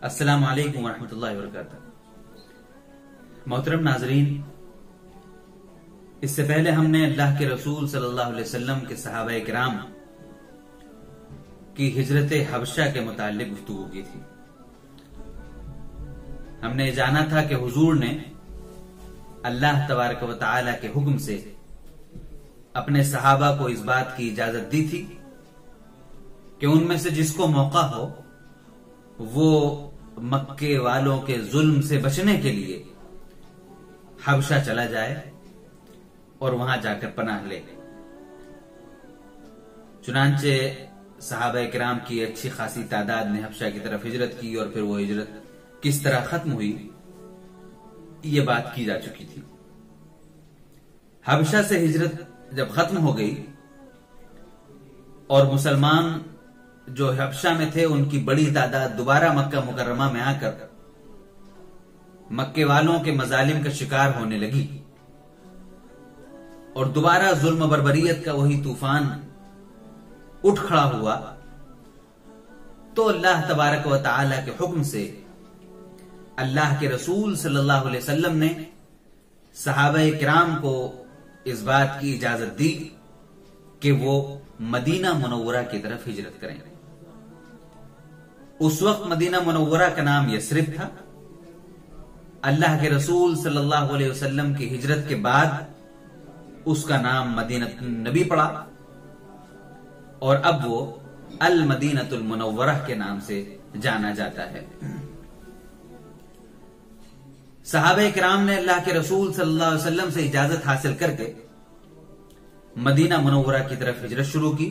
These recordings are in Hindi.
अस्सलामु अलैकुम वरहमतुल्लाहि वबरकातुहू। मोहतरम नाजरीन, इससे पहले हमने अल्लाह के रसूल सल्लल्लाहु अलैहि वसल्लम के सहाबा किराम की हिजरत हबशा के मुताल्लिक गुफ्तगू की थी। हमने जाना था कि हुजूर ने अल्लाह तबारक व तआला के हुक्म से अपने सहाबा को इस बात की इजाजत दी थी कि उनमें से जिसको मौका हो वो मक्के वालों के जुल्म से बचने के लिए हबशा चला जाए और वहां जाकर पनाह ले। चुनांचे सहाबा किराम की अच्छी खासी तादाद ने हबशा की तरफ हिजरत की और फिर वो हिजरत किस तरह खत्म हुई ये बात की जा चुकी थी। हबशा से हिजरत जब खत्म हो गई और मुसलमान जो हबशा में थे उनकी बड़ी तादाद दोबारा मक्का मुकर्रमा में आकर मक्के वालों के मजालिम का शिकार होने लगी और दोबारा जुल्म बर्बरियत का वही तूफान उठ खड़ा हुआ, तो अल्लाह तबारक व तआला के हुक्म से अल्लाह के रसूल सल्लल्लाहु अलैहि वसल्लम ने सहाबा किराम को इस बात की इजाजत दी कि वो मदीना मुनव्वरा की तरफ हिजरत करें। उस वक्त मदीना मुनव्वरा का नाम यसरिब था। अल्लाह के रसूल सल्लल्लाहु अलैहि वसल्लम की हिजरत के बाद उसका नाम मदीनतुन नबी पड़ा और अब वो अल मदीनतुल मुनव्वरा के नाम से जाना जाता है। सहाबा किराम ने अल्लाह के रसूल सल्लल्लाहु अलैहि वसल्लम से इजाजत हासिल करके मदीना मुनव्वरा की तरफ हिजरत शुरू की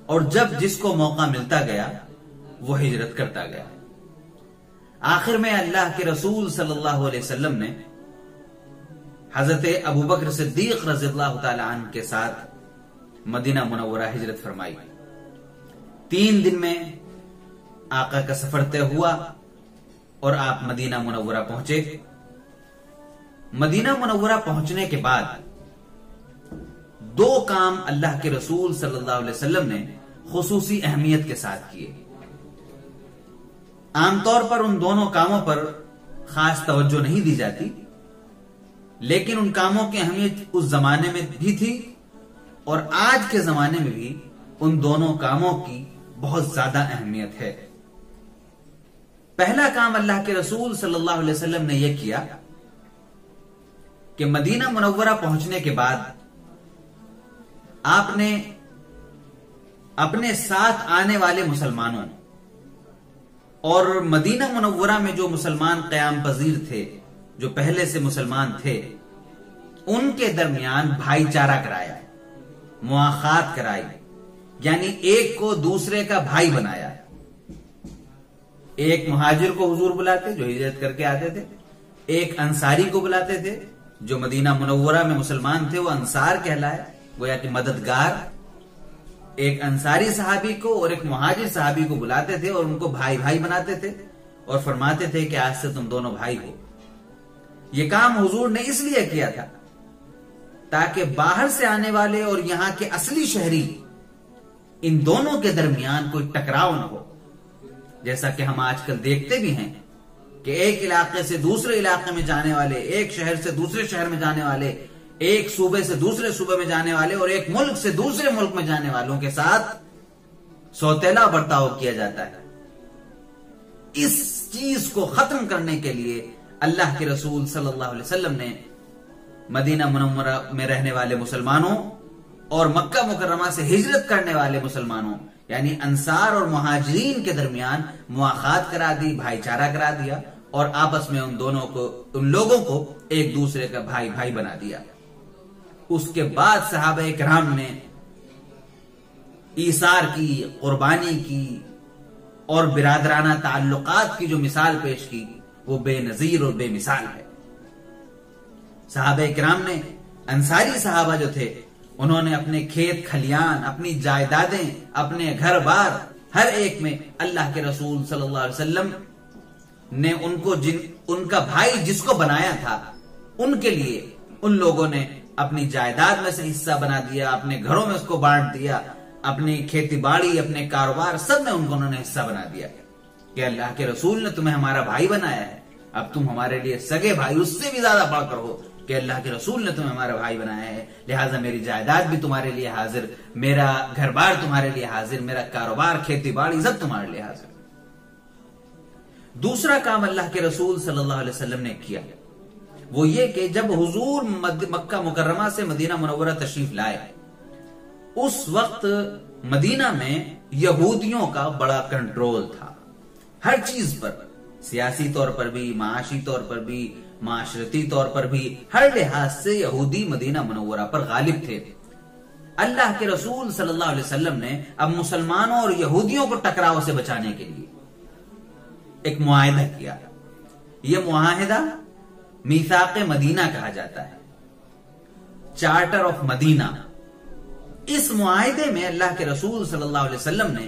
और जब जिसको मौका मिलता गया वो हिजरत करता गया। आखिर में अल्लाह के रसूल सल्लल्लाहु अलैहि वसल्लम ने हजरत अबू बकर सिद्दीक रज़ियल्लाहु ताला अन्हु के साथ मदीना मुनव्वरा हिजरत फरमाई। 3 दिन में आका का सफर तय हुआ और आप मदीना मुनव्वरा पहुंचे। मदीना मुनव्वरा पहुंचने के बाद 2 काम अल्लाह के रसूल सल्लल्लाहु अलैहि वसल्लम ने खुसूसी अहमियत के साथ किए। आमतौर पर उन दोनों कामों पर खास तवज्जो नहीं दी जाती, लेकिन उन कामों की अहमियत उस जमाने में भी थी और आज के जमाने में भी उन दोनों कामों की बहुत ज्यादा अहमियत है। पहला काम अल्लाह के रसूल सल्लल्लाहु अलैहि वसल्लम ने यह किया कि मदीना मुनव्वरा पहुंचने के बाद आपने अपने साथ आने वाले मुसलमानों और मदीना मुनव्वरा में जो मुसलमान क़याम पजीर थे, जो पहले से मुसलमान थे, उनके दरमियान भाईचारा कराया, मुआखात कराई, यानी एक को दूसरे का भाई बनाया। एक मुहाजिर को हुजूर बुलाते जो हिजरत करके आते थे, एक अंसारी को बुलाते थे जो मदीना मुनव्वरा में मुसलमान थे, वो अंसार कहलाए, गोया कि मददगार। एक अंसारी सहाबी को और एक मुहाजिर सहाबी को बुलाते थे और उनको भाई भाई बनाते थे और फरमाते थे कि आज से तुम दोनों भाई हो। यह काम हुजूर ने इसलिए किया था ताकि बाहर से आने वाले और यहां के असली शहरी इन दोनों के दरमियान कोई टकराव न हो। जैसा कि हम आजकल देखते भी हैं कि एक इलाके से दूसरे इलाके में जाने वाले, एक शहर से दूसरे शहर में जाने वाले, एक सूबे से दूसरे सूबे में जाने वाले और एक मुल्क से दूसरे मुल्क में जाने वालों के साथ सौतेला बर्ताव किया जाता है। इस चीज को खत्म करने के लिए अल्लाह के रसूल सल्लल्लाहु अलैहि वसल्लम ने मदीना मुनव्वरा में रहने वाले मुसलमानों और मक्का मुकर्रमा से हिजरत करने वाले मुसलमानों यानी अंसार और मुहाजिरीन के दरमियान मुआखात करा दी, भाईचारा करा दिया और आपस में उन लोगों को एक दूसरे का भाई भाई बना दिया। उसके बाद सहाबा किराम ने ईसार की, कुर्बानी की और बिरादराना ताल्लुकात की जो मिसाल पेश की वो बेनजीर और बेमिसाल है। सहाबा किराम ने, अंसारी सहाबा जो थे, उन्होंने अपने खेत खलियान, अपनी जायदादें, अपने घर बार, हर एक में अल्लाह के रसूल सल्लल्लाहु अलैहि वसल्लम ने उनका भाई जिसको बनाया था उनके लिए उन लोगों ने अपनी जायदाद में से हिस्सा बना दिया, अपने घरों में उसको बांट दिया, अपनी खेती बाड़ी, अपने कारोबार सब में उन्होंने हिस्सा बना दिया। कि अल्लाह के रसूल ने तुम्हें हमारा भाई बनाया है, अब तुम हमारे लिए सगे भाई उससे भी ज्यादा बढ़कर हो कि अल्लाह के रसूल ने तुम्हें हमारा भाई बनाया है, लिहाजा मेरी जायदाद भी तुम्हारे लिए हाजिर, मेरा घर बार तुम्हारे लिए हाजिर, मेरा कारोबार खेती बाड़ी सब तुम्हारे लिए हाजिर। दूसरा काम अल्लाह के रसूल सल्लल्लाहु अलैहि वसल्लम ने किया वो ये कि जब हुजूर मक्का मुकर्रमा से मदीना मुनव्वरा तशरीफ लाए, उस वक्त मदीना में यहूदियों का बड़ा कंट्रोल था हर चीज पर, सियासी तौर पर भी, माशी तौर पर भी, माशरती तौर पर भी, हर लिहाज से यहूदी मदीना मुनव्वरा पर गालिब थे। अल्लाह के रसूल सल्लल्लाहु अलैहि वसल्लम ने अब मुसलमानों और यहूदियों को टकराव से बचाने के लिए एक मुआहिदा किया। यह मुआहिदा मीसाक मदीना कहा जाता है, चार्टर ऑफ मदीना। इस मुआहिदे में अल्लाह के रसूल सल्लल्लाहु अलैहि वसल्लम ने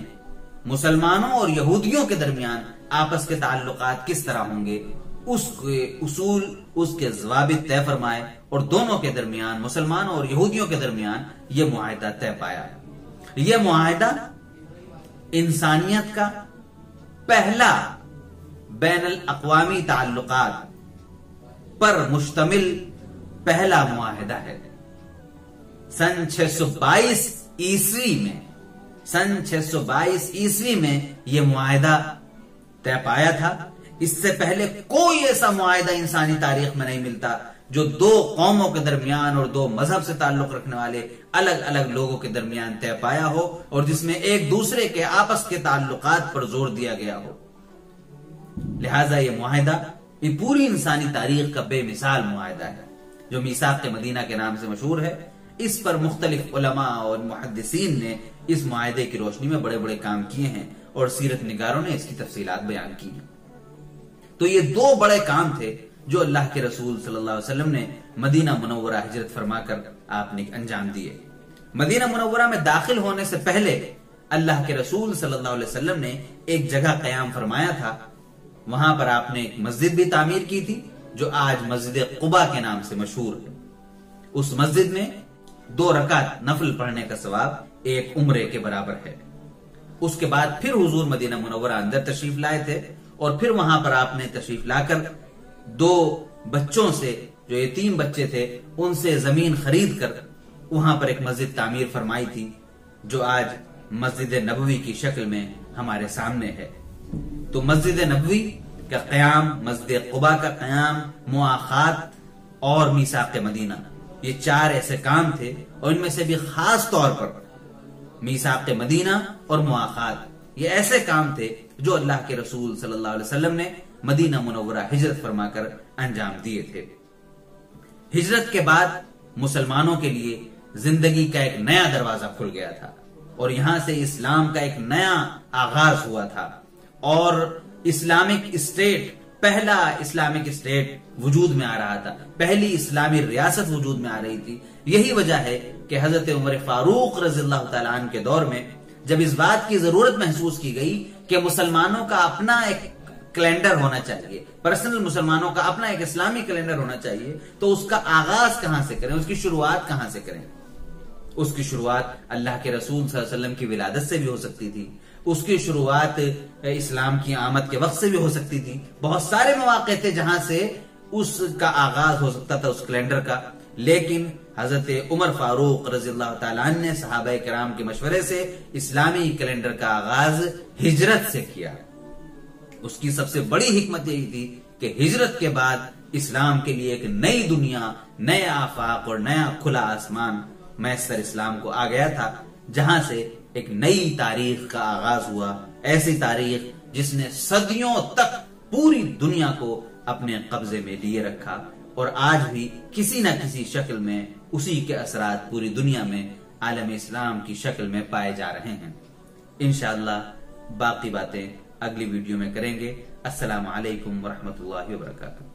मुसलमानों और यहूदियों के दरमियान आपस के ताल्लुकात किस तरह होंगे उसके उसूल, उसके ज़वाबित तय फरमाए और दोनों के दरमियान, मुसलमानों और यहूदियों के दरमियान यह मुआहिदा तय पाया। यह मुआहिदा इंसानियत का पहला बैनुल अक़वामी ताल्लुकात पर मुश्तमिल पहला मुआहिदा है। सन 622 ईस्वी में यह मुआहिदा तय पाया था। इससे पहले कोई ऐसा मुआहिदा इंसानी तारीख में नहीं मिलता जो दो कौमों के दरमियान और दो मजहब से ताल्लुक रखने वाले अलग अलग लोगों के दरमियान तय पाया हो और जिसमें एक दूसरे के आपस के ताल्लुकात पर जोर दिया गया हो। लिहाजा यह मुआहिदा ये पूरी इंसानी तारीख का बेमिसाल मुआहिदा है जो मीसाक मदीना के नाम से मशहूर है। इस पर मुख्तलिफ उलमा और मुहद्दिसीन ने इस मुआहिदे की रोशनी में बड़े बड़े काम किए हैं और सीरत निगारों ने इसकी तफसीलात बयान की हैं। तो ये दो बड़े काम थे जो अल्लाह के रसूल सल्लल्लाहु अलैहि वसल्लम ने मदीना मुनव्वरा हिजरत फरमाकर आपने अंजाम दिए। मदीना मुनव्वरा में दाखिल होने से पहले अल्लाह के रसूल सल्लल्लाहु अलैहि वसल्लम ने एक जगह कयाम फरमाया था। वहां पर आपने एक मस्जिद भी तामीर की थी जो आज मस्जिद कुबा के नाम से मशहूर है। उस मस्जिद में 2 रकात नफल पढ़ने का सवाब एक उम्रे के बराबर है। उसके बाद फिर हुजूर मदीना मुनव्वरा अंदर तशरीफ लाए थे और फिर वहां पर आपने तशरीफ लाकर 2 बच्चों से, जो यतीम बच्चे थे, उनसे जमीन खरीद कर वहां पर एक मस्जिद तामीर फरमाई थी जो आज मस्जिद नबवी की शक्ल में हमारे सामने है। तो मस्जिद नबवी का क़याम, मस्जिद कुबा का क़याम, मुआखात और मीसाक मदीना, ये 4 ऐसे काम थे और इनमें से भी खास तौर पर मीसाक मदीना और मुआखात ये ऐसे काम थे जो अल्लाह के रसूल सल्लल्लाहु अलैहि वसल्लम ने मदीना मुनव्वरा हिजरत फरमाकर अंजाम दिए थे। हिजरत के बाद मुसलमानों के लिए जिंदगी का एक नया दरवाजा खुल गया था और यहां से इस्लाम का एक नया आगाज हुआ था और इस्लामिक स्टेट, पहला इस्लामिक स्टेट वजूद में आ रहा था, पहली इस्लामी रियासत वजूद में आ रही थी। यही वजह है कि हजरत उमर फारूक रज़ियल्लाहु ताला अन्हु के दौर में जब इस बात की जरूरत महसूस की गई कि मुसलमानों का अपना एक कैलेंडर होना चाहिए, पर्सनल मुसलमानों का अपना एक इस्लामी कैलेंडर होना चाहिए, तो उसका आगाज कहां से करें, उसकी शुरुआत कहां से करें। उसकी शुरुआत अल्लाह के रसूल सल्लल्लाहु अलैहि वसल्लम की विलादत से भी हो सकती थी, उसकी शुरुआत इस्लाम की आमद के वक्त से भी हो सकती थी। बहुत सारे मौके थे जहां से उसका आगाज हो सकता था उस कैलेंडर का, लेकिन हजरत उमर फारूक रज़ियल्लाहु ताला अन्हु ने सहाबाए किराम के मशवरे से इस्लामी कैलेंडर का आगाज हिजरत से किया। उसकी सबसे बड़ी हिकमत यही थी कि हिजरत के बाद इस्लाम के लिए एक नई दुनिया, नया आफाक और नया खुला आसमान मैसर इस्लाम को आ गया था, जहां से एक नई तारीख का आगाज हुआ। ऐसी तारीख जिसने सदियों तक पूरी दुनिया को अपने कब्जे में लिए रखा और आज भी किसी न किसी शक्ल में उसी के असरात पूरी दुनिया में आलम इस्लाम की शक्ल में पाए जा रहे हैं। इंशाअल्लाह बाकी बातें अगली वीडियो में करेंगे। अस्सलामु अलैकुम वरहमतुल्लाहि वबरकातुहू।